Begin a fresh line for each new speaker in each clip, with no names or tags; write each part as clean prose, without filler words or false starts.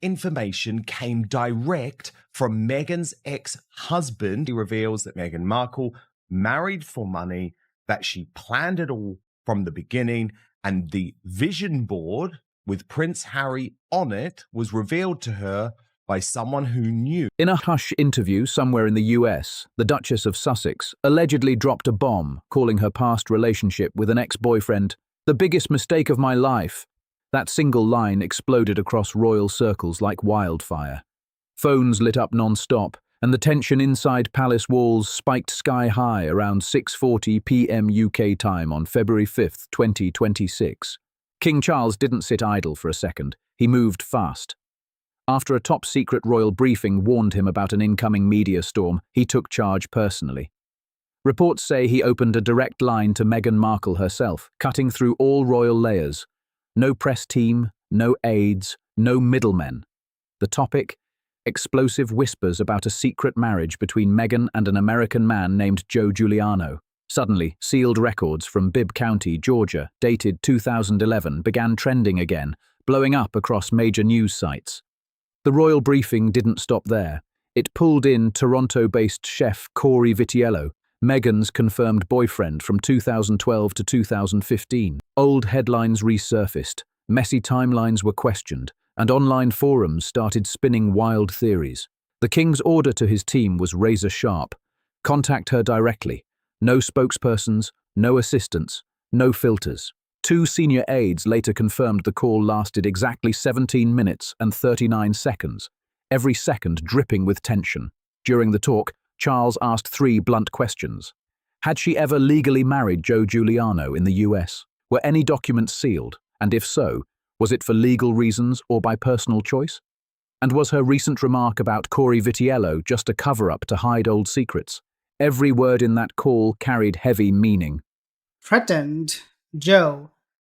Information came direct from Meghan's ex-husband. He reveals that Meghan Markle married for money, that she planned it all from the beginning, and the vision board with Prince Harry on it was revealed to her by someone who knew.
In a hush interview somewhere in the US, the Duchess of Sussex allegedly dropped a bomb, calling her past relationship with an ex-boyfriend the biggest mistake of my life. That single line exploded across royal circles like wildfire. Phones lit up non-stop, and the tension inside palace walls spiked sky-high around 6:40 p.m. UK time on February 5, 2026. King Charles didn't sit idle for a second. He moved fast. After a top-secret royal briefing warned him about an incoming media storm, he took charge personally. Reports say he opened a direct line to Meghan Markle herself, cutting through all royal layers. No press team, no aides, no middlemen. The topic? Explosive whispers about a secret marriage between Meghan and an American man named Joe Giuliano. Suddenly, sealed records from Bibb County, Georgia, dated 2011, began trending again, blowing up across major news sites. The royal briefing didn't stop there. It pulled in Toronto-based chef Corey Vitiello, Meghan's confirmed boyfriend from 2012 to 2015. Old headlines resurfaced, messy timelines were questioned, and online forums started spinning wild theories. The king's order to his team was razor sharp. Contact her directly. No spokespersons, no assistants, no filters. 2 senior aides later confirmed the call lasted exactly 17 minutes and 39 seconds, every second dripping with tension. During the talk, Charles asked 3 blunt questions. Had she ever legally married Joe Giuliano in the US? Were any documents sealed? And if so, was it for legal reasons or by personal choice? And was her recent remark about Corey Vitiello just a cover-up to hide old secrets? Every word in that call carried heavy meaning.
Threatened Joe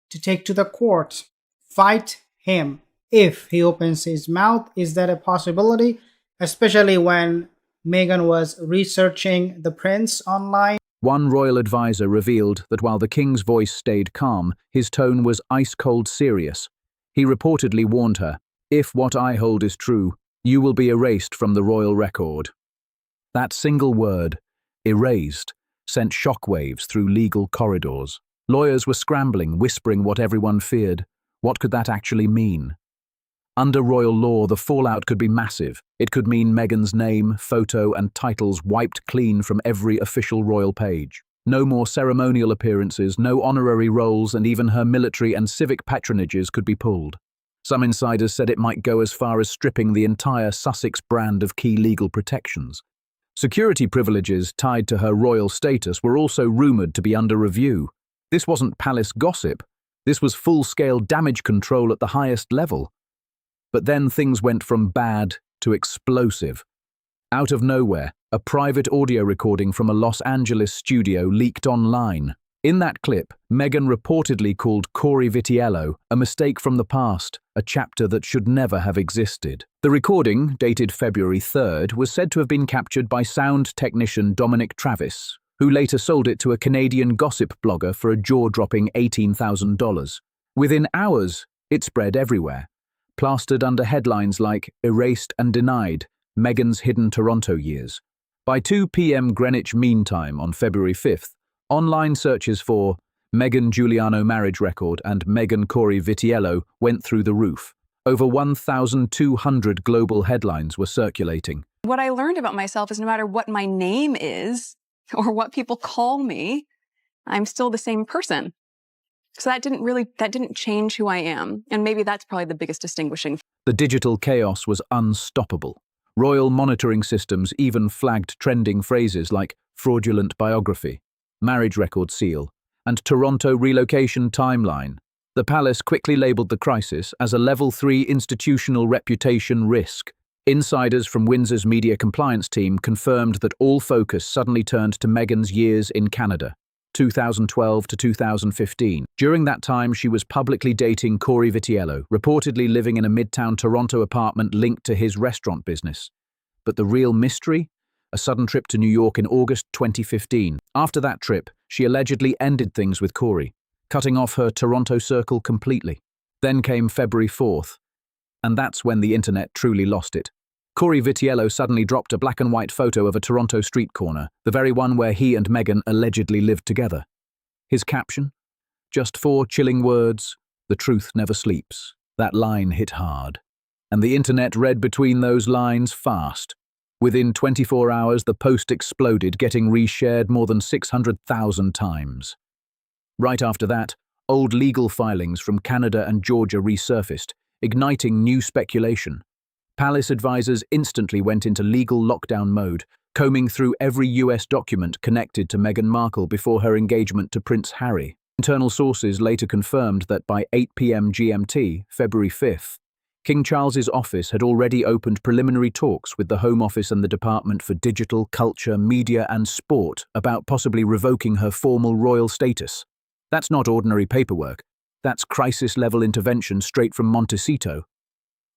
to take to the court, fight him if he opens his mouth. Is that a possibility? Especially when Meghan was researching the prince online.
One royal advisor revealed that while the king's voice stayed calm, his tone was ice-cold serious. He reportedly warned her, "If what I hold is true, you will be erased from the royal record." That single word, erased, sent shockwaves through legal corridors. Lawyers were scrambling, whispering what everyone feared. What could that actually mean? Under royal law, the fallout could be massive. It could mean Meghan's name, photo, and titles wiped clean from every official royal page. No more ceremonial appearances, no honorary roles, and even her military and civic patronages could be pulled. Some insiders said it might go as far as stripping the entire Sussex brand of key legal protections. Security privileges tied to her royal status were also rumoured to be under review. This wasn't palace gossip. This was full-scale damage control at the highest level. But then things went from bad to explosive. Out of nowhere, a private audio recording from a Los Angeles studio leaked online. In that clip, Meghan reportedly called Corey Vitiello a mistake from the past, a chapter that should never have existed. The recording, dated February 3rd, was said to have been captured by sound technician Dominic Travis, who later sold it to a Canadian gossip blogger for a jaw-dropping $18,000. Within hours, it spread everywhere, plastered under headlines like "Erased and Denied, Meghan's Hidden Toronto Years." By 2 p.m. Greenwich Mean Time on February 5th, online searches for Meghan Giuliano marriage record and Meghan Corey Vitiello went through the roof. Over 1,200 global headlines were circulating.
What I learned about myself is no matter what my name is or what people call me, I'm still the same person. So that didn't change who I am. And maybe that's probably the biggest distinguishing.
The digital chaos was unstoppable. Royal monitoring systems even flagged trending phrases like fraudulent biography, marriage record seal, and Toronto relocation timeline. The palace quickly labelled the crisis as a Level 3 institutional reputation risk. Insiders from Windsor's media compliance team confirmed that all focus suddenly turned to Meghan's years in Canada, 2012 to 2015. During that time, she was publicly dating Corey Vitiello, reportedly living in a midtown Toronto apartment linked to his restaurant business. But the real mystery? A sudden trip to New York in August 2015. After that trip, she allegedly ended things with Corey, cutting off her Toronto circle completely. Then came February 4th. And that's when the internet truly lost it. Corey Vitiello suddenly dropped a black and white photo of a Toronto street corner, the very one where he and Meghan allegedly lived together. His caption? Just 4 chilling words, "The truth never sleeps." That line hit hard. And the internet read between those lines fast. Within 24 hours, the post exploded, getting reshared more than 600,000 times. Right after that, old legal filings from Canada and Georgia resurfaced, igniting new speculation. Palace advisors instantly went into legal lockdown mode, combing through every US document connected to Meghan Markle before her engagement to Prince Harry. Internal sources later confirmed that by 8 p.m. GMT, February 5th, King Charles's office had already opened preliminary talks with the Home Office and the Department for Digital, Culture, Media and Sport about possibly revoking her formal royal status. That's not ordinary paperwork. That's crisis-level intervention straight from Montecito.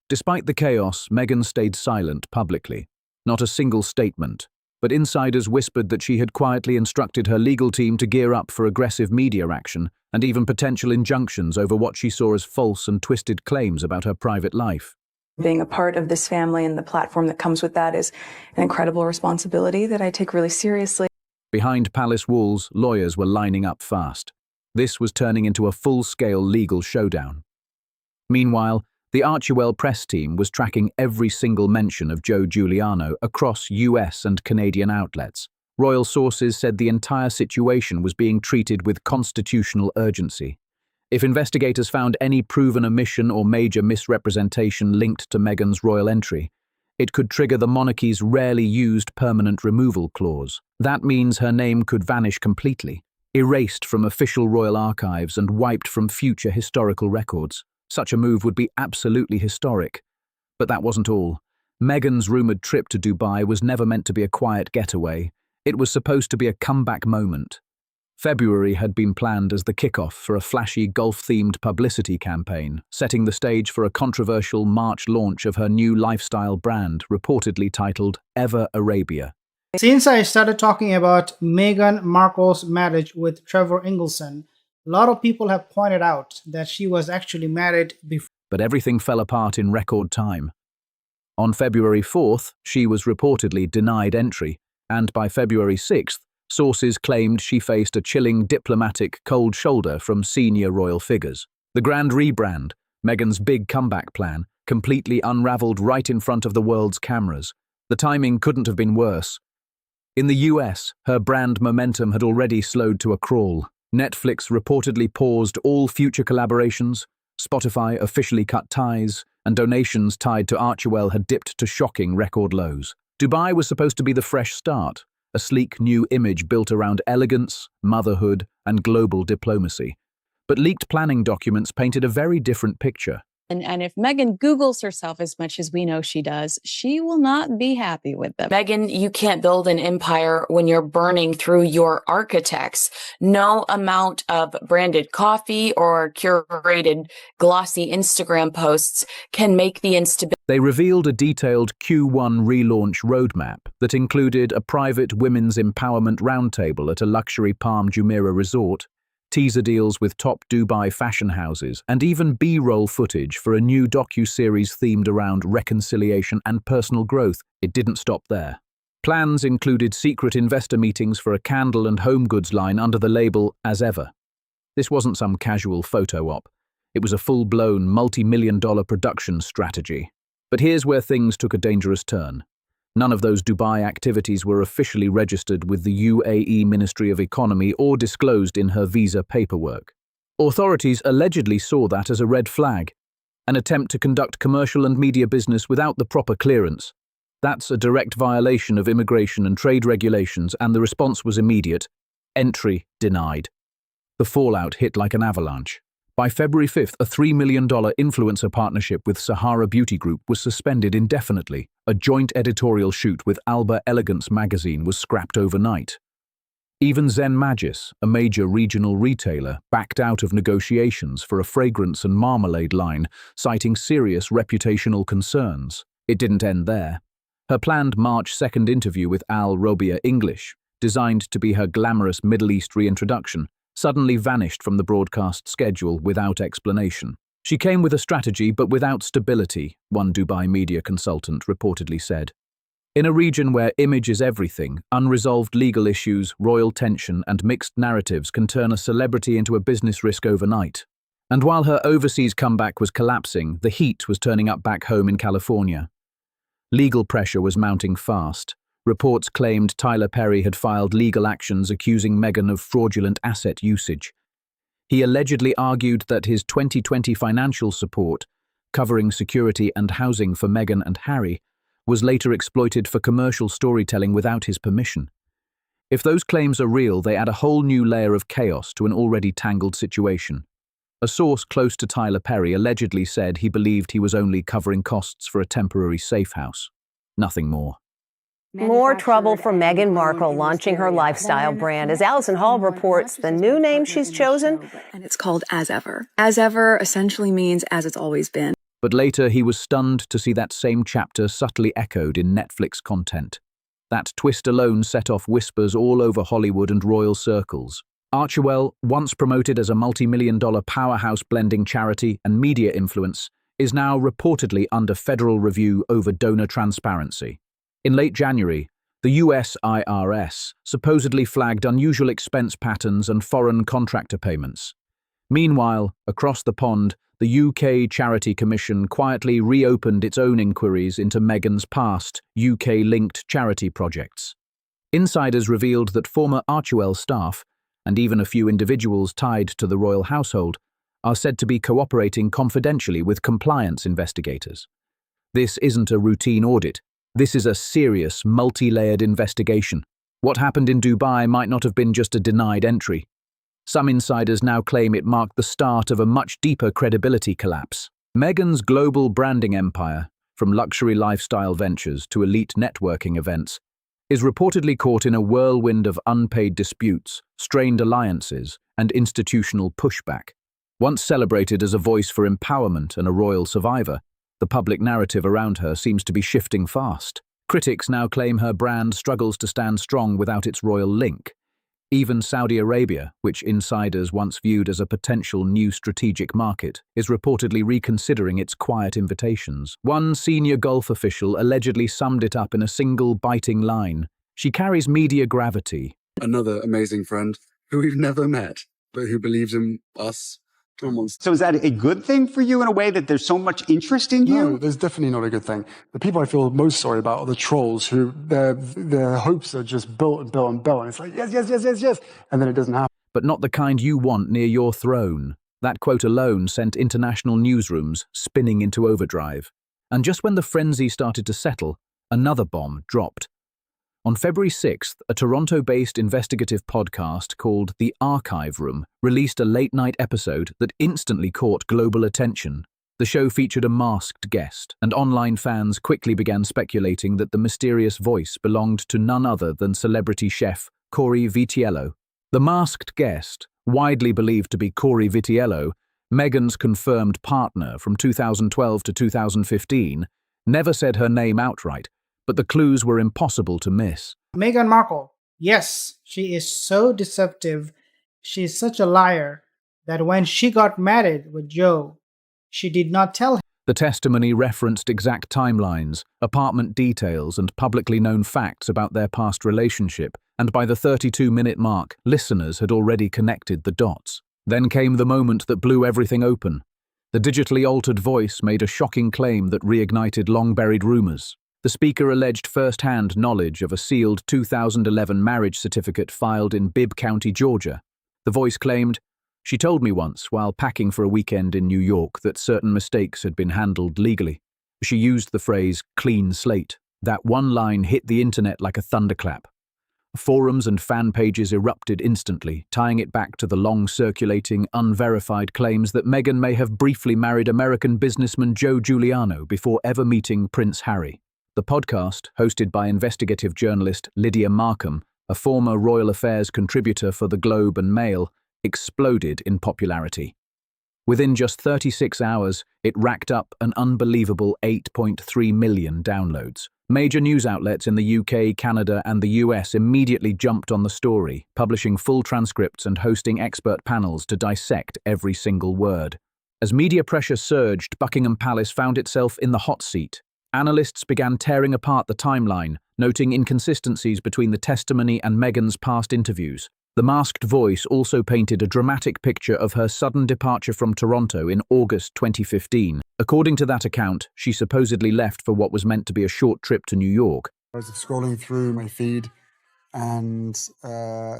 Despite the chaos, Meghan stayed silent publicly. Not a single statement. But insiders whispered that she had quietly instructed her legal team to gear up for aggressive media action and even potential injunctions over what she saw as false and twisted claims about her private life.
Being a part of this family and the platform that comes with that is an incredible responsibility that I take really seriously.
Behind palace walls, lawyers were lining up fast. This was turning into a full-scale legal showdown. Meanwhile, the Archewell press team was tracking every single mention of Joe Giuliano across US and Canadian outlets. Royal sources said the entire situation was being treated with constitutional urgency. If investigators found any proven omission or major misrepresentation linked to Meghan's royal entry, it could trigger the monarchy's rarely used permanent removal clause. That means her name could vanish completely, erased from official royal archives and wiped from future historical records. Such a move would be absolutely historic. But that wasn't all. Meghan's rumoured trip to Dubai was never meant to be a quiet getaway. It was supposed to be a comeback moment. February had been planned as the kickoff for a flashy golf-themed publicity campaign, setting the stage for a controversial March launch of her new lifestyle brand, reportedly titled Ever Arabia.
Since I started talking about Meghan Markle's marriage with Trevor Ingleson, a lot of people have pointed out that she was actually married before.
But everything fell apart in record time. On February 4th, she was reportedly denied entry, and by February 6th, sources claimed she faced a chilling diplomatic cold shoulder from senior royal figures. The grand rebrand, Meghan's big comeback plan, completely unraveled right in front of the world's cameras. The timing couldn't have been worse. In the US, her brand momentum had already slowed to a crawl. Netflix reportedly paused all future collaborations, Spotify officially cut ties, and donations tied to Archewell had dipped to shocking record lows. Dubai was supposed to be the fresh start, a sleek new image built around elegance, motherhood, and global diplomacy. But leaked planning documents painted a very different picture.
And if Meghan Googles herself as much as we know she does, she will not be happy with them.
Meghan, you can't build an empire when you're burning through your architects. No amount of branded coffee or curated glossy Instagram posts can make the instability.
They revealed a detailed Q1 relaunch roadmap that included a private women's empowerment roundtable at a luxury Palm Jumeirah resort, teaser deals with top Dubai fashion houses, and even B-roll footage for a new docu-series themed around reconciliation and personal growth. It didn't stop there. Plans included secret investor meetings for a candle and home goods line under the label As Ever. This wasn't some casual photo op. It was a full-blown multi-million-dollar production strategy. But here's where things took a dangerous turn. None of those Dubai activities were officially registered with the UAE Ministry of Economy or disclosed in her visa paperwork. Authorities allegedly saw that as a red flag, an attempt to conduct commercial and media business without the proper clearance. That's a direct violation of immigration and trade regulations, and the response was immediate: entry denied. The fallout hit like an avalanche. By February 5th, a $3 million influencer partnership with Sahara Beauty Group was suspended indefinitely. A joint editorial shoot with Alba Elegance magazine was scrapped overnight. Even Zen Magis, a major regional retailer, backed out of negotiations for a fragrance and marmalade line, citing serious reputational concerns. It didn't end there. Her planned March 2nd interview with Al Robia English, designed to be her glamorous Middle East reintroduction, suddenly vanished from the broadcast schedule without explanation. She came with a strategy but without stability, one Dubai media consultant reportedly said. In a region where image is everything, unresolved legal issues, royal tension, and mixed narratives can turn a celebrity into a business risk overnight. And while her overseas comeback was collapsing, the heat was turning up back home in California. Legal pressure was mounting fast. Reports claimed Tyler Perry had filed legal actions accusing Meghan of fraudulent asset usage. He allegedly argued that his 2020 financial support, covering security and housing for Meghan and Harry, was later exploited for commercial storytelling without his permission. If those claims are real, they add a whole new layer of chaos to an already tangled situation. A source close to Tyler Perry allegedly said he believed he was only covering costs for a temporary safe house. Nothing more.
More trouble for Meghan Markle launching her lifestyle brand. As Allison Hall reports, the new name she's chosen,
And it's called As Ever. As Ever essentially means as it's always been.
But later he was stunned to see that same chapter subtly echoed in Netflix content. That twist alone set off whispers all over Hollywood and royal circles. Archewell, once promoted as a multi-million-dollar powerhouse blending charity and media influence, is now reportedly under federal review over donor transparency. In late January, the US IRS supposedly flagged unusual expense patterns and foreign contractor payments. Meanwhile, across the pond, the UK Charity Commission quietly reopened its own inquiries into Meghan's past UK-linked charity projects. Insiders revealed that former Archewell staff, and even a few individuals tied to the royal household, are said to be cooperating confidentially with compliance investigators. This isn't a routine audit. This is a serious, multi-layered investigation. What happened in Dubai might not have been just a denied entry. Some insiders now claim it marked the start of a much deeper credibility collapse. Meghan's global branding empire, from luxury lifestyle ventures to elite networking events, is reportedly caught in a whirlwind of unpaid disputes, strained alliances, and institutional pushback. Once celebrated as a voice for empowerment and a royal survivor, the public narrative around her seems to be shifting fast. Critics now claim her brand struggles to stand strong without its royal link. Even Saudi Arabia, which insiders once viewed as a potential new strategic market, is reportedly reconsidering its quiet invitations. One senior Gulf official allegedly summed it up in a single biting line: "She carries media gravity."
Another amazing friend who we've never met, but who believes in us.
So is that a good thing for you in a way that there's so much interest in you?
No, there's definitely not a good thing. The people I feel most sorry about are the trolls who their hopes are just built and built and built. And it's like, yes, yes, yes, yes, yes. And then it doesn't happen.
But not the kind you want near your throne. That quote alone sent international newsrooms spinning into overdrive. And just when the frenzy started to settle, another bomb dropped. On February 6th, a Toronto-based investigative podcast called The Archive Room released a late-night episode that instantly caught global attention. The show featured a masked guest, and online fans quickly began speculating that the mysterious voice belonged to none other than celebrity chef Corey Vitiello. The masked guest, widely believed to be Corey Vitiello, Meghan's confirmed partner from 2012 to 2015, never said her name outright, but the clues were impossible to miss.
Meghan Markle, yes, she is so deceptive. She is such a liar that when she got married with Joe, she did not tell him.
The testimony referenced exact timelines, apartment details, and publicly known facts about their past relationship, and by the 32-minute mark, listeners had already connected the dots. Then came the moment that blew everything open. The digitally altered voice made a shocking claim that reignited long-buried rumors. The speaker alleged first-hand knowledge of a sealed 2011 marriage certificate filed in Bibb County, Georgia. The voice claimed, "She told me once, while packing for a weekend in New York, that certain mistakes had been handled legally." She used the phrase "clean slate." That one line hit the internet like a thunderclap. Forums and fan pages erupted instantly, tying it back to the long-circulating, unverified claims that Meghan may have briefly married American businessman Joe Giuliano before ever meeting Prince Harry. The podcast, hosted by investigative journalist Lydia Markham, a former Royal Affairs contributor for the Globe and Mail, exploded in popularity. Within just 36 hours, it racked up an unbelievable 8.3 million downloads. Major news outlets in the UK, Canada, and the US immediately jumped on the story, publishing full transcripts and hosting expert panels to dissect every single word. As media pressure surged, Buckingham Palace found itself in the hot seat. Analysts began tearing apart the timeline, noting inconsistencies between the testimony and Meghan's past interviews. The masked voice also painted a dramatic picture of her sudden departure from Toronto in August 2015. According to that account, she supposedly left for what was meant to be a short trip to New York.
I was scrolling through my feed, and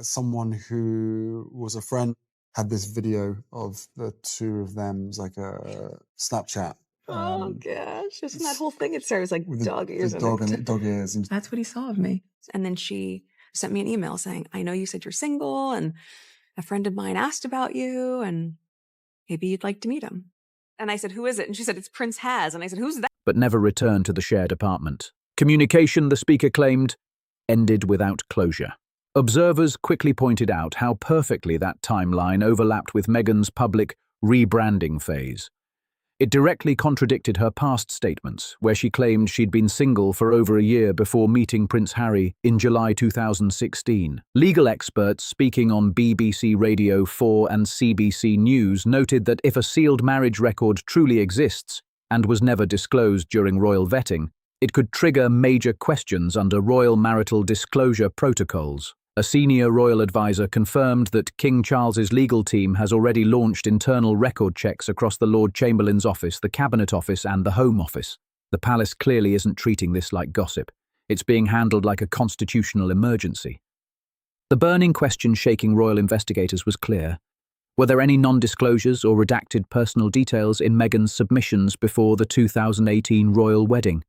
someone who was a friend had this video of the two of them. It was like a Snapchat.
Oh gosh, isn't that whole thing? It starts like
With
dog ears.
the dog ears. And
that's what he saw of me. And then she sent me an email saying, I know you said you're single and a friend of mine asked about you and maybe you'd like to meet him. And I said, who is it? And she said, it's Prince Has. And I said, who's that?
But never returned to the shared apartment. Communication, the speaker claimed, ended without closure. Observers quickly pointed out how perfectly that timeline overlapped with Meghan's public rebranding phase. It directly contradicted her past statements, where she claimed she'd been single for over a year before meeting Prince Harry in July 2016. Legal experts speaking on BBC Radio 4 and CBC News noted that if a sealed marriage record truly exists and was never disclosed during royal vetting, it could trigger major questions under royal marital disclosure protocols. A senior royal advisor confirmed that King Charles's legal team has already launched internal record checks across the Lord Chamberlain's office, the Cabinet Office, and the Home Office. The palace clearly isn't treating this like gossip. It's being handled like a constitutional emergency. The burning question shaking royal investigators was clear. Were there any non-disclosures or redacted personal details in Meghan's submissions before the 2018 royal wedding?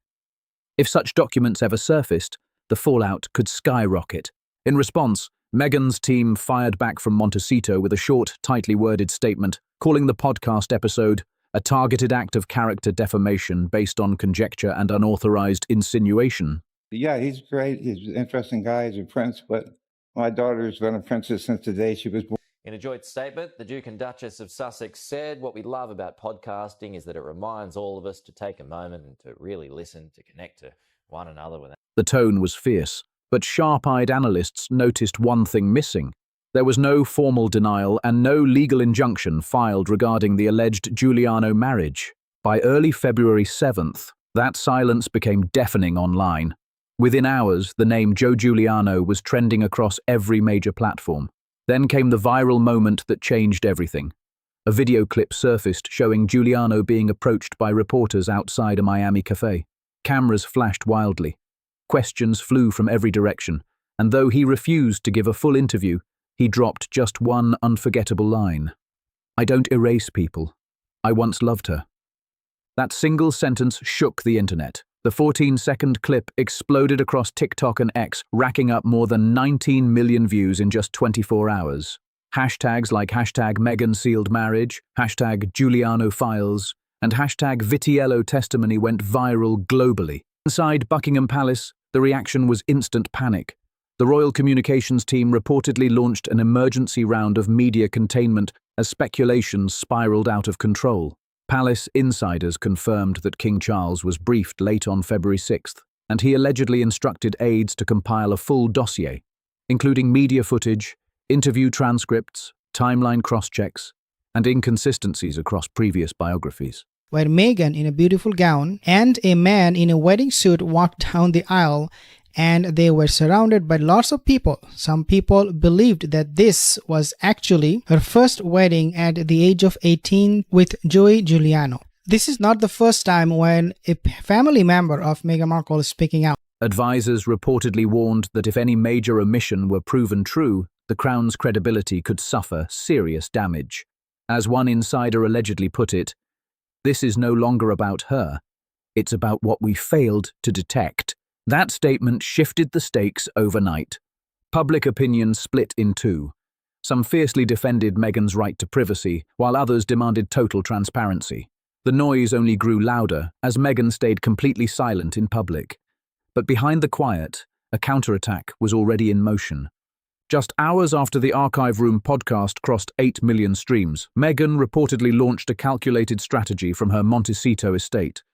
If such documents ever surfaced, the fallout could skyrocket. In response, Meghan's team fired back from Montecito with a short, tightly worded statement, calling the podcast episode a targeted act of character defamation based on conjecture and unauthorized insinuation.
Yeah, he's great. He's an interesting guy. He's a prince, but my daughter's been a princess since the day she was born.
In a joint statement, the Duke and Duchess of Sussex said, what we love about podcasting is that it reminds all of us to take a moment and to really listen, to connect to one another.
The tone was fierce, but sharp-eyed analysts noticed one thing missing. There was no formal denial and no legal injunction filed regarding the alleged Giuliano marriage. By early February 7th, that silence became deafening online. Within hours, the name Joe Giuliano was trending across every major platform. Then came the viral moment that changed everything. A video clip surfaced showing Giuliano being approached by reporters outside a Miami cafe. Cameras flashed wildly. Questions flew from every direction, and though he refused to give a full interview, he dropped just one unforgettable line. I don't erase people. I once loved her. That single sentence shook the internet. The 14-second clip exploded across TikTok and X, racking up more than 19 million views in just 24 hours. Hashtags like hashtag Meghan sealed marriage, hashtag Giuliano files, and hashtag Vitiello testimony went viral globally. Inside Buckingham Palace, the reaction was instant panic. The royal communications team reportedly launched an emergency round of media containment as speculations spiraled out of control. Palace insiders confirmed that King Charles was briefed late on February 6th, and he allegedly instructed aides to compile a full dossier, including media footage, interview transcripts, timeline cross-checks, and inconsistencies across previous biographies.
Where Meghan in a beautiful gown and a man in a wedding suit walked down the aisle, and they were surrounded by lots of people. Some people believed that this was actually her first wedding at the age of 18 with Joey Giuliano. This is not the first time when a family member of Meghan Markle is speaking out.
Advisors reportedly warned that if any major omission were proven true, the Crown's credibility could suffer serious damage. As one insider allegedly put it, this is no longer about her. It's about what we failed to detect. That statement shifted the stakes overnight. Public opinion split in two. Some fiercely defended Meghan's right to privacy, while others demanded total transparency. The noise only grew louder as Meghan stayed completely silent in public. But behind the quiet, a counterattack was already in motion. Just hours after the Archive Room podcast crossed 8 million streams, Meghan reportedly launched a calculated strategy from her Montecito estate.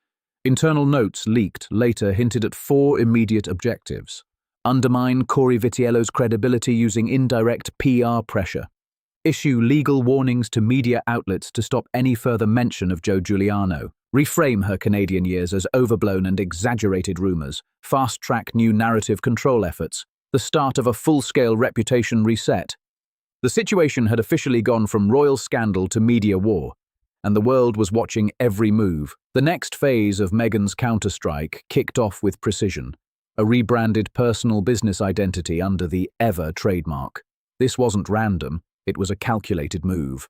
Internal notes leaked later hinted at 4 immediate objectives. Undermine Corey Vitiello's credibility using indirect PR pressure. issue legal warnings to media outlets to stop any further mention of Joe Giuliano, reframe her Canadian years as overblown and exaggerated rumors, fast-track new narrative control efforts, the start of a full-scale reputation reset. The situation had officially gone from royal scandal to media war, and the world was watching every move. The next phase of Meghan's counterstrike kicked off with precision, a rebranded personal business identity under the Ever trademark. This wasn't random, it was a calculated move.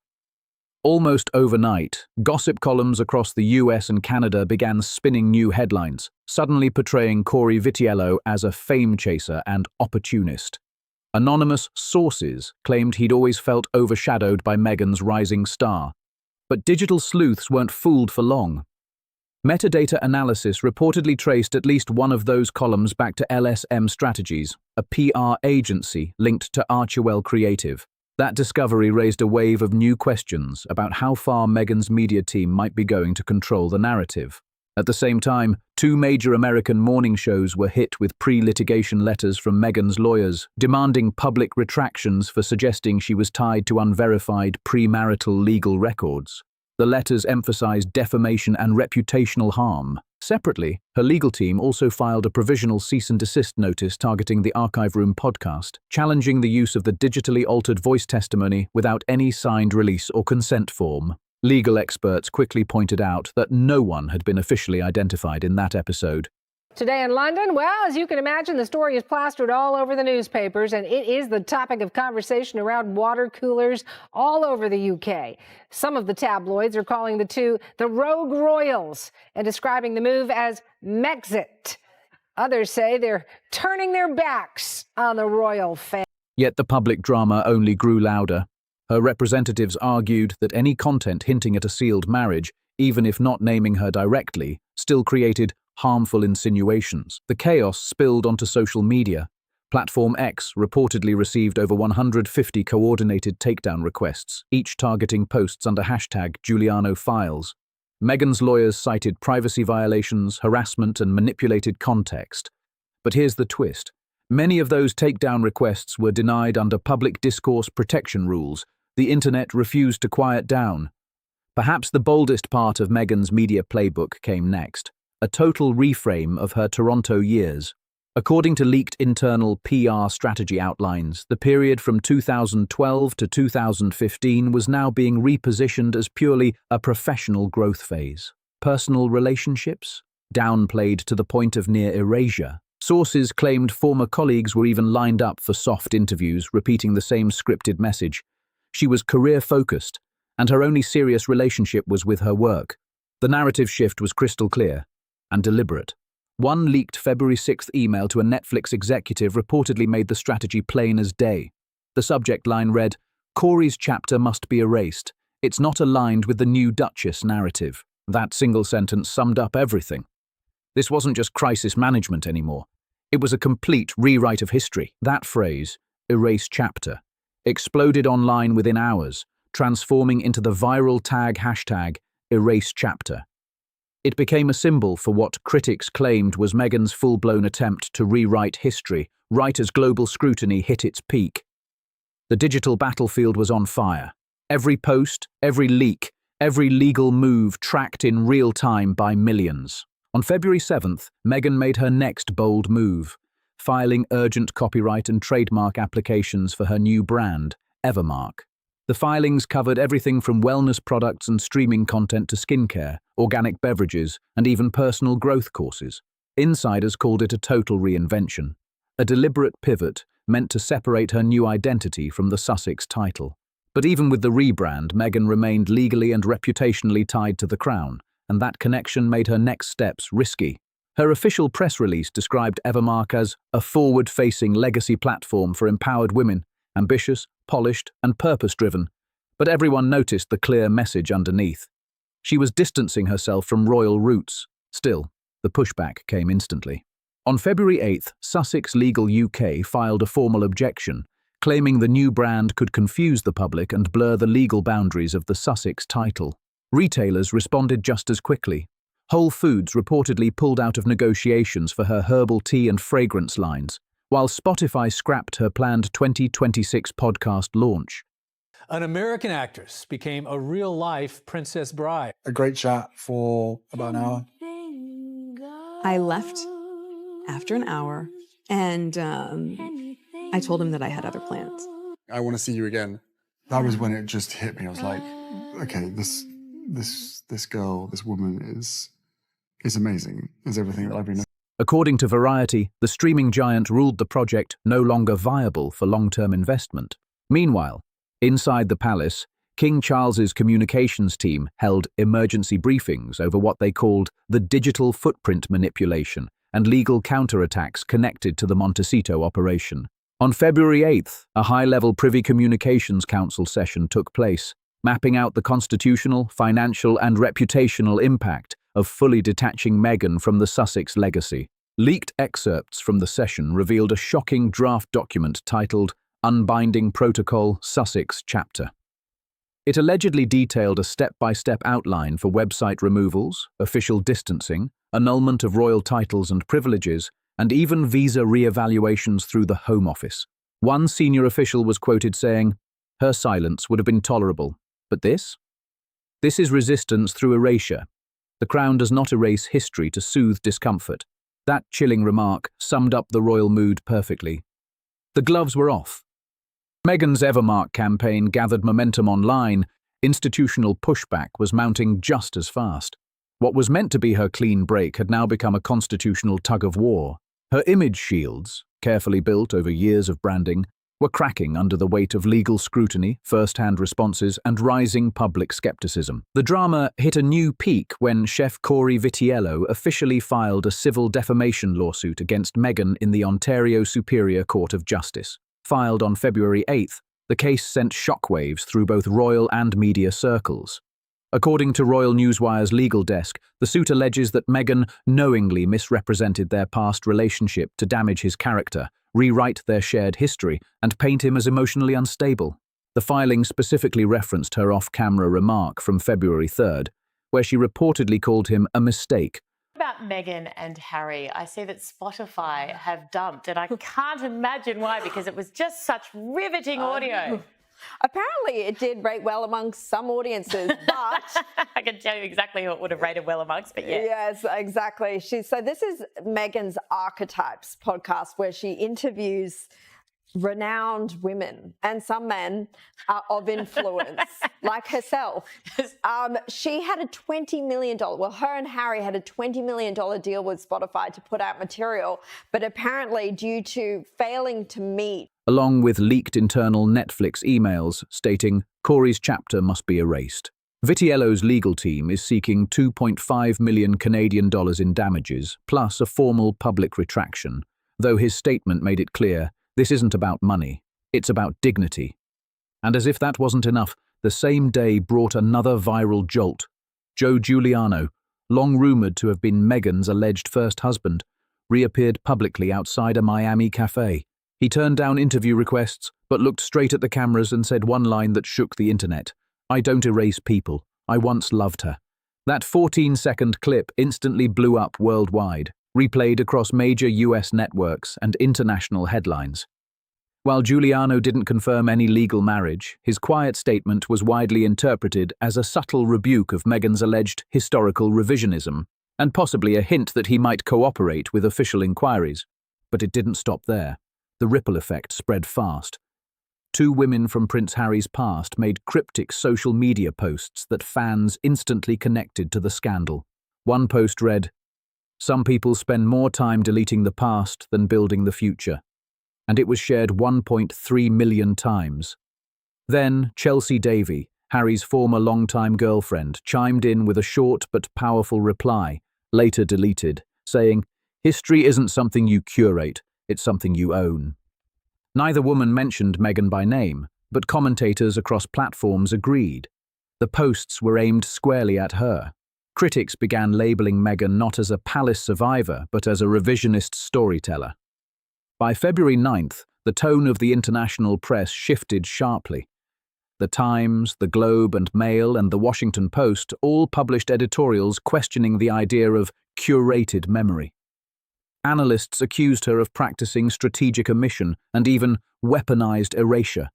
Almost overnight, gossip columns across the US and Canada began spinning new headlines, suddenly portraying Corey Vitiello as a fame chaser and opportunist. Anonymous sources claimed he'd always felt overshadowed by Meghan's rising star. But digital sleuths weren't fooled for long. Metadata analysis reportedly traced at least one of those columns back to LSM Strategies, a PR agency linked to Archewell Creative. That discovery raised a wave of new questions about how far Meghan's media team might be going to control the narrative. At the same time, 2 major American morning shows were hit with pre-litigation letters from Meghan's lawyers, demanding public retractions for suggesting she was tied to unverified premarital legal records. The letters emphasized defamation and reputational harm. Separately, her legal team also filed a provisional cease and desist notice targeting the Archive Room podcast, challenging the use of the digitally altered voice testimony without any signed release or consent form. Legal experts quickly pointed out that no one had been officially identified in that episode.
Today in London, well, as you can imagine, the story is plastered all over the newspapers, and it is the topic of conversation around water coolers all over the UK. Some of the tabloids are calling the two the Rogue Royals and describing the move as Megxit. Others say they're turning their backs on the royal family.
Yet the public drama only grew louder. Her representatives argued that any content hinting at a sealed marriage, even if not naming her directly, still created harmful insinuations. The chaos spilled onto social media. Platform X reportedly received over 150 coordinated takedown requests, each targeting posts under hashtag Giuliano Files. Meghan's lawyers cited privacy violations, harassment, and manipulated context. But here's the twist. Many of those takedown requests were denied under public discourse protection rules. The internet refused to quiet down. Perhaps the boldest part of Meghan's media playbook came next. A total reframe of her Toronto years. According to leaked internal PR strategy outlines, the period from 2012 to 2015 was now being repositioned as purely a professional growth phase. Personal relationships? Downplayed to the point of near erasure. Sources claimed former colleagues were even lined up for soft interviews, repeating the same scripted message. She was career-focused, and her only serious relationship was with her work. The narrative shift was crystal clear and deliberate. One leaked February 6th email to a Netflix executive reportedly made the strategy plain as day. The subject line read, "Corey's chapter must be erased. It's not aligned with the new Duchess narrative." That single sentence summed up everything. This wasn't just crisis management anymore. It was a complete rewrite of history. That phrase, erase chapter, exploded online within hours, transforming into the viral tag hashtag erase chapter. It became a symbol for what critics claimed was Meghan's full-blown attempt to rewrite history, right as global scrutiny hit its peak. The digital battlefield was on fire. Every post, every leak, every legal move tracked in real time by millions. On February 7th, Meghan made her next bold move, filing urgent copyright and trademark applications for her new brand, Evermark. The filings covered everything from wellness products and streaming content to skincare, organic beverages, and even personal growth courses. Insiders called it a total reinvention, a deliberate pivot meant to separate her new identity from the Sussex title. But even with the rebrand, Meghan remained legally and reputationally tied to the crown, and that connection made her next steps risky. Her official press release described Evermark as a forward-facing legacy platform for empowered women, ambitious, polished, and purpose-driven, but everyone noticed the clear message underneath. She was distancing herself from royal roots. Still, the pushback came instantly. On February 8th, Sussex Legal UK filed a formal objection, claiming the new brand could confuse the public and blur the legal boundaries of the Sussex title. Retailers responded just as quickly. Whole Foods reportedly pulled out of negotiations for her herbal tea and fragrance lines, while Spotify scrapped her planned 2026 podcast launch.
An American actress became a real-life princess bride.
A great chat for about an hour.
I left after an hour, and I told him that I had other plans.
I want to see you again. That was when it just hit me. I was like, okay, this girl, this woman is amazing. Is everything that I've been.
According to Variety, the streaming giant ruled the project no longer viable for long-term investment. Meanwhile, inside the palace, King Charles's communications team held emergency briefings over what they called the digital footprint manipulation and legal counterattacks connected to the Montecito operation. On February 8th, a high-level Privy Communications Council session took place, mapping out the constitutional, financial, and reputational impact of fully detaching Meghan from the Sussex legacy. Leaked excerpts from the session revealed a shocking draft document titled Unbinding Protocol Sussex Chapter. It allegedly detailed a step-by-step outline for website removals, official distancing, annulment of royal titles and privileges, and even visa re-evaluations through the Home Office. One senior official was quoted saying, "Her silence would have been tolerable, but this? This is resistance through erasure. The Crown does not erase history to soothe discomfort." That chilling remark summed up the royal mood perfectly. The gloves were off. Meghan's Evermark campaign gathered momentum online. Institutional pushback was mounting just as fast. What was meant to be her clean break had now become a constitutional tug-of-war. Her image shields, carefully built over years of branding, were cracking under the weight of legal scrutiny, first-hand responses, and rising public skepticism. The drama hit a new peak when chef Corey Vitiello officially filed a civil defamation lawsuit against Meghan in the Ontario Superior Court of Justice. Filed on February 8th, the case sent shockwaves through both royal and media circles. According to Royal Newswire's legal desk, the suit alleges that Meghan knowingly misrepresented their past relationship to damage his character, rewrite their shared history, and paint him as emotionally unstable. The filing specifically referenced her off-camera remark from February 3rd, where she reportedly called him a mistake.
About Meghan and Harry, I see that Spotify have dumped, and I can't imagine why, because it was just such riveting audio.
Apparently it did rate well amongst some audiences, but
I can tell you exactly who it would have rated well amongst, but yeah.
Yes, exactly. So this is Meghan's Archetypes podcast, where she interviews renowned women and some men of influence, like herself. She had a $20 million, her and Harry had a $20 million deal with Spotify to put out material, but apparently due to failing to meet,
along with leaked internal Netflix emails stating Corey's chapter must be erased. Vitiello's legal team is seeking 2.5 million Canadian dollars in damages, plus a formal public retraction, though his statement made it clear this isn't about money, it's about dignity. And as if that wasn't enough, the same day brought another viral jolt. Joe Giuliano, long rumored to have been Meghan's alleged first husband, reappeared publicly outside a Miami cafe. He turned down interview requests, but looked straight at the cameras and said one line that shook the internet: "I don't erase people. I once loved her." That 14-second clip instantly blew up worldwide, replayed across major US networks and international headlines. While Giuliano didn't confirm any legal marriage, his quiet statement was widely interpreted as a subtle rebuke of Meghan's alleged historical revisionism, and possibly a hint that he might cooperate with official inquiries. But it didn't stop there. The ripple effect spread fast. Two women from Prince Harry's past made cryptic social media posts that fans instantly connected to the scandal. One post read, "Some people spend more time deleting the past than building the future," and it was shared 1.3 million times. Then Chelsea Davy, Harry's former longtime girlfriend, chimed in with a short but powerful reply, later deleted, saying, "History isn't something you curate, it's something you own." Neither woman mentioned Meghan by name, but commentators across platforms agreed. The posts were aimed squarely at her. Critics began labeling Meghan not as a palace survivor, but as a revisionist storyteller. By February 9th, the tone of the international press shifted sharply. The Times, the Globe and Mail, and the Washington Post all published editorials questioning the idea of curated memory. Analysts accused her of practicing strategic omission and even weaponized erasure.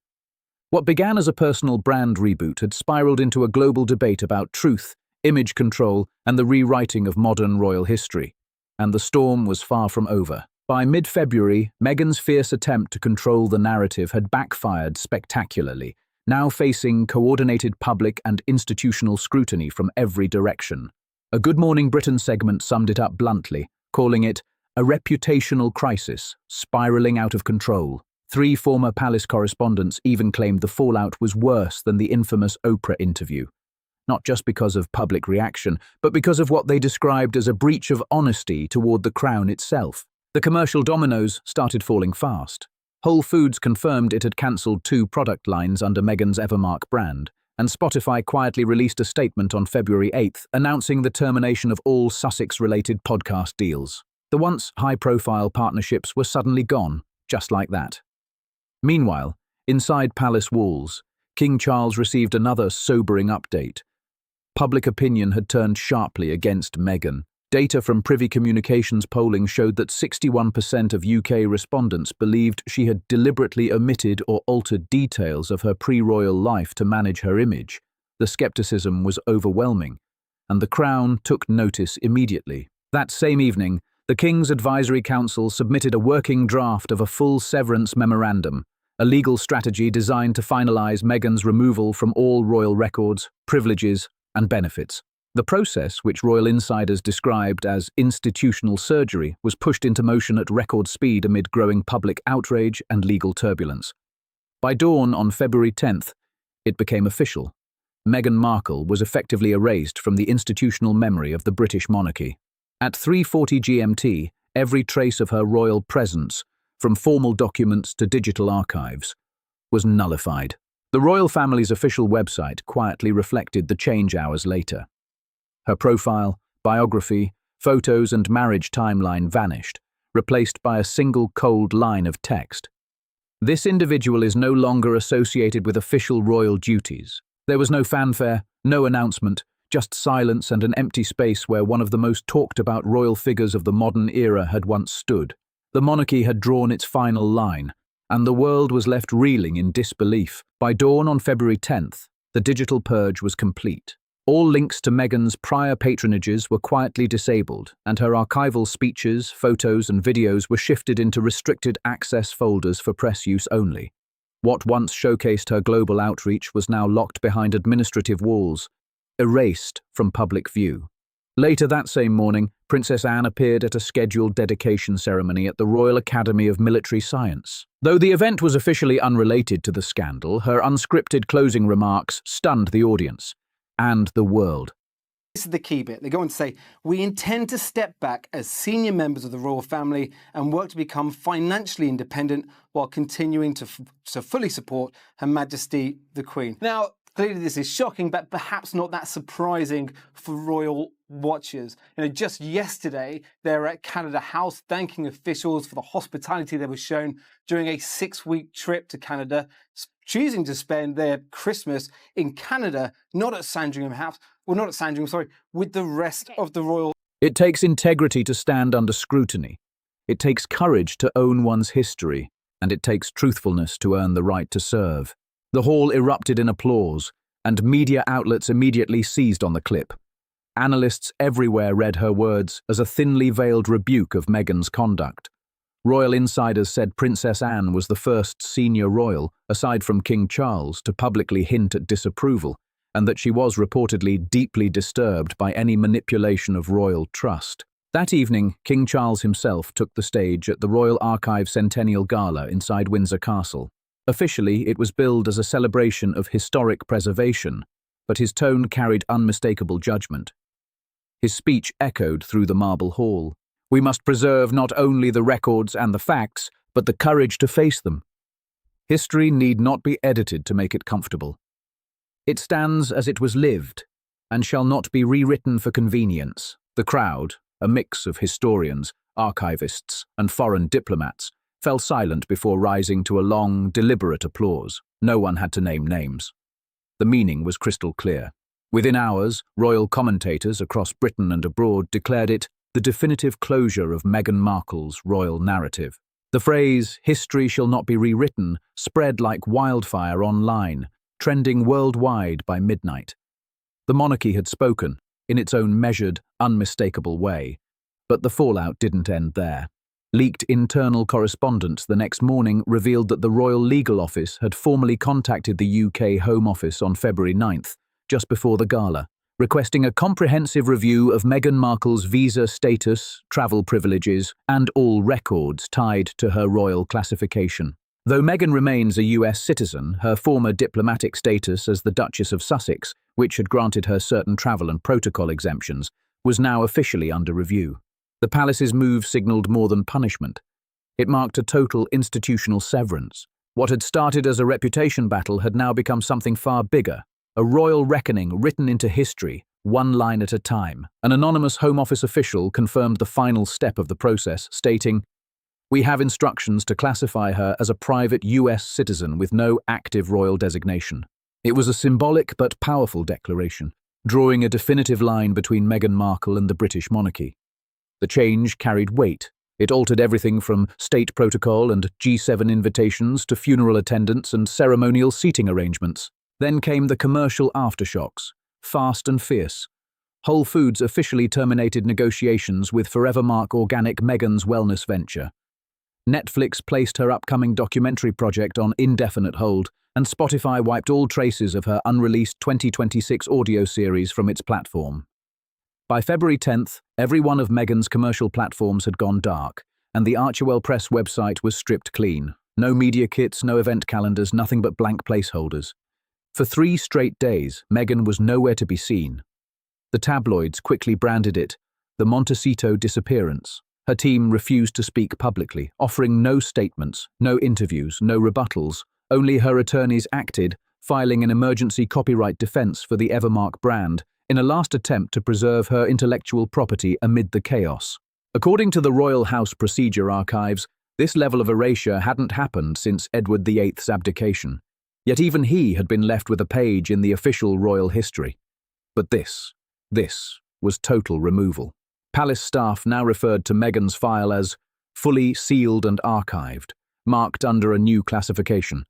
What began as a personal brand reboot had spiraled into a global debate about truth, image control, and the rewriting of modern royal history. And the storm was far from over. By mid-February, Meghan's fierce attempt to control the narrative had backfired spectacularly, now facing coordinated public and institutional scrutiny from every direction. A Good Morning Britain segment summed it up bluntly, calling it a reputational crisis, spiraling out of control. 3 former palace correspondents even claimed the fallout was worse than the infamous Oprah interview. Not just because of public reaction, but because of what they described as a breach of honesty toward the crown itself. The commercial dominoes started falling fast. Whole Foods confirmed it had cancelled 2 product lines under Meghan's Evermark brand, and Spotify quietly released a statement on February 8th announcing the termination of all Sussex-related podcast deals. The once high-profile partnerships were suddenly gone, just like that. Meanwhile, inside palace walls, King Charles received another sobering update. Public opinion had turned sharply against Meghan. Data from Privy Communications polling showed that 61% of UK respondents believed she had deliberately omitted or altered details of her pre-royal life to manage her image. The skepticism was overwhelming, and the Crown took notice immediately. That same evening, the King's Advisory Council submitted a working draft of a full severance memorandum, a legal strategy designed to finalise Meghan's removal from all royal records, privileges, and benefits. The process, which royal insiders described as institutional surgery, was pushed into motion at record speed amid growing public outrage and legal turbulence. By dawn on February 10th, it became official. Meghan Markle was effectively erased from the institutional memory of the British monarchy. At 3:40 GMT, every trace of her royal presence, from formal documents to digital archives, was nullified. The royal family's official website quietly reflected the change hours later. Her profile, biography, photos and marriage timeline vanished, replaced by a single cold line of text. This individual is no longer associated with official royal duties. There was no fanfare, no announcement, just silence and an empty space where one of the most talked about royal figures of the modern era had once stood. The monarchy had drawn its final line, and the world was left reeling in disbelief. By dawn on February 10th, the digital purge was complete. All links to Meghan's prior patronages were quietly disabled, and her archival speeches, photos, and videos were shifted into restricted access folders for press use only. What once showcased her global outreach was now locked behind administrative walls, erased from public view. Later that same morning, Princess Anne appeared at a scheduled dedication ceremony at the Royal Academy of Military Science. Though the event was officially unrelated to the scandal, her unscripted closing remarks stunned the audience and the world.
This is the key bit. They go on to say, "We intend to step back as senior members of the royal family and work to become financially independent while continuing to fully support Her Majesty the Queen." Now, clearly this is shocking, but perhaps not that surprising for royal watchers. Just yesterday, they were at Canada House thanking officials for the hospitality they were shown during a 6-week trip to Canada, choosing to spend their Christmas in Canada, not at Sandringham House, with the rest of the royal.
It takes integrity to stand under scrutiny. It takes courage to own one's history, and it takes truthfulness to earn the right to serve. The hall erupted in applause, and media outlets immediately seized on the clip. Analysts everywhere read her words as a thinly veiled rebuke of Meghan's conduct. Royal insiders said Princess Anne was the first senior royal, aside from King Charles, to publicly hint at disapproval, and that she was reportedly deeply disturbed by any manipulation of royal trust. That evening, King Charles himself took the stage at the Royal Archive Centennial Gala inside Windsor Castle. Officially, it was billed as a celebration of historic preservation, but his tone carried unmistakable judgment. His speech echoed through the marble hall. "We must preserve not only the records and the facts, but the courage to face them. History need not be edited to make it comfortable. It stands as it was lived, and shall not be rewritten for convenience." The crowd, a mix of historians, archivists, and foreign diplomats, fell silent before rising to a long, deliberate applause. No one had to name names. The meaning was crystal clear. Within hours, royal commentators across Britain and abroad declared it the definitive closure of Meghan Markle's royal narrative. The phrase, "history shall not be rewritten," spread like wildfire online, trending worldwide by midnight. The monarchy had spoken, in its own measured, unmistakable way. But the fallout didn't end there. Leaked internal correspondence the next morning revealed that the Royal Legal Office had formally contacted the UK Home Office on February 9th, just before the gala, requesting a comprehensive review of Meghan Markle's visa status, travel privileges, and all records tied to her royal classification. Though Meghan remains a US citizen, her former diplomatic status as the Duchess of Sussex, which had granted her certain travel and protocol exemptions, was now officially under review. The palace's move signalled more than punishment. It marked a total institutional severance. What had started as a reputation battle had now become something far bigger, a royal reckoning written into history, one line at a time. An anonymous Home Office official confirmed the final step of the process, stating, "We have instructions to classify her as a private US citizen with no active royal designation." It was a symbolic but powerful declaration, drawing a definitive line between Meghan Markle and the British monarchy. The change carried weight. It altered everything from state protocol and G7 invitations to funeral attendance and ceremonial seating arrangements. Then came the commercial aftershocks, fast and fierce. Whole Foods officially terminated negotiations with Forevermark Organic, Meghan's wellness venture. Netflix placed her upcoming documentary project on indefinite hold, and Spotify wiped all traces of her unreleased 2026 audio series from its platform. By February 10th, every one of Meghan's commercial platforms had gone dark, and the Archewell Press website was stripped clean. No media kits, no event calendars, nothing but blank placeholders. For 3 straight days, Meghan was nowhere to be seen. The tabloids quickly branded it the Montecito disappearance. Her team refused to speak publicly, offering no statements, no interviews, no rebuttals. Only her attorneys acted, filing an emergency copyright defense for the Evermark brand, in a last attempt to preserve her intellectual property amid the chaos. According to the Royal House Procedure Archives, this level of erasure hadn't happened since Edward VIII's abdication. Yet even he had been left with a page in the official royal history. But this was total removal. Palace staff now referred to Meghan's file as fully sealed and archived, marked under a new classification.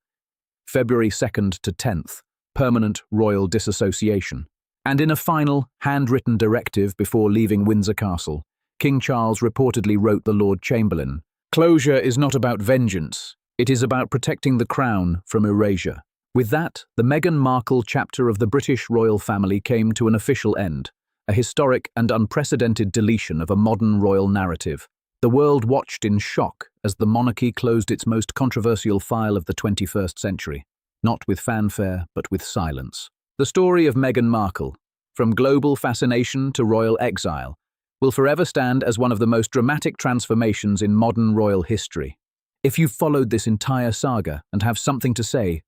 February 2nd to 10th, permanent royal disassociation. And in a final, handwritten directive before leaving Windsor Castle, King Charles reportedly wrote the Lord Chamberlain, "Closure is not about vengeance, it is about protecting the crown from erasure." With that, the Meghan Markle chapter of the British royal family came to an official end, a historic and unprecedented deletion of a modern royal narrative. The world watched in shock as the monarchy closed its most controversial file of the 21st century, not with fanfare, but with silence. The story of Meghan Markle, from global fascination to royal exile, will forever stand as one of the most dramatic transformations in modern royal history. If you've followed this entire saga and have something to say,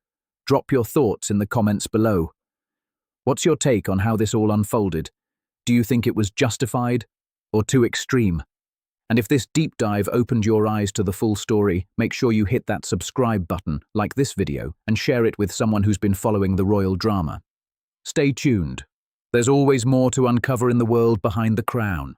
drop your thoughts in the comments below. What's your take on how this all unfolded? Do you think it was justified or too extreme? And if this deep dive opened your eyes to the full story, make sure you hit that subscribe button, like this video, and share it with someone who's been following the royal drama. Stay tuned. There's always more to uncover in the world behind the crown.